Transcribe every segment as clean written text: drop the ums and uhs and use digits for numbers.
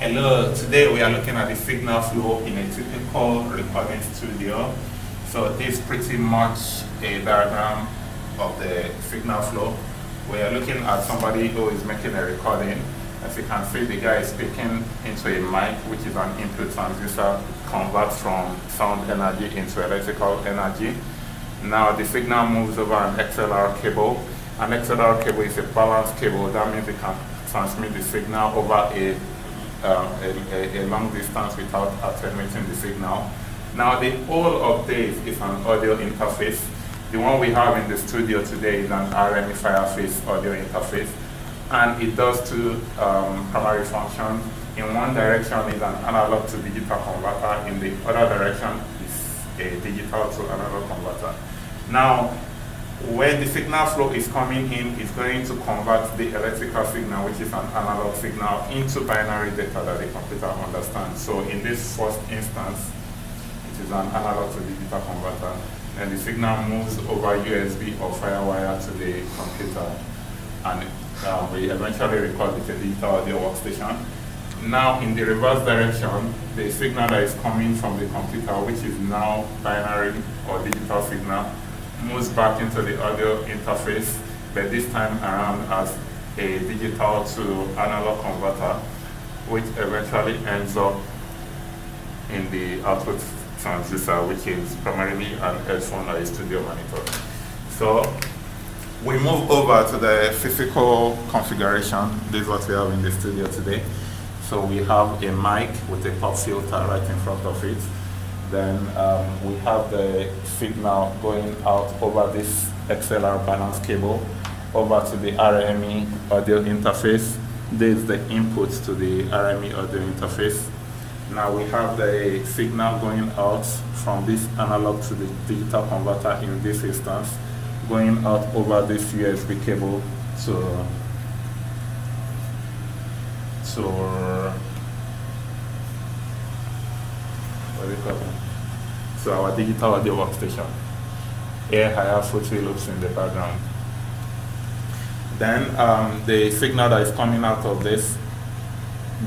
Hello, today we are looking at the signal flow in a typical recording studio. So this is pretty much a diagram of the signal flow. We are looking at somebody who is making a recording. As you can see, the guy is speaking into a mic, which is an input transducer, converts from sound energy into electrical energy. Now the signal moves over an XLR cable. An XLR cable is a balanced cable. That means it can transmit the signal over a long distance without attenuating the signal. Now the whole of this is an audio interface. The one we have in the studio today is an RME Fireface audio interface, and it does two primary functions. In one direction is an analog to digital converter, in the other direction is a digital to analog converter. Now when the signal flow is coming in, it's going to convert the electrical signal, which is an analog signal, into binary data that the computer understands. So in this first instance, it is an analog to digital converter, and the signal moves over USB or FireWire to the computer, and we eventually record with a digital audio workstation. Now in the reverse direction, the signal that is coming from the computer, which is now binary or digital signal, moves back into the audio interface, but this time around as a digital to analog converter, which eventually ends up in the output transducer, which is primarily an headphone or a studio monitor. So we move over to the physical configuration. This is what we have in the studio today. So we have a mic with a pop filter right in front of it. Then we have the signal going out over this XLR balance cable over to the RME audio interface. This is the input to the RME audio interface. Now we have the signal going out from this analog to the digital converter in this instance, going out over this USB cable to our digital audio workstation. Here I have Fruity Loops in the background. Then the signal that is coming out of this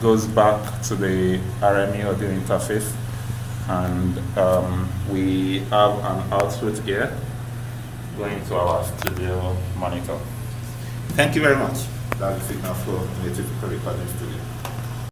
goes back to the RME audio interface, and we have an output here going to our studio monitor. Thank you very much. That's the signal flow in a typical recording studio.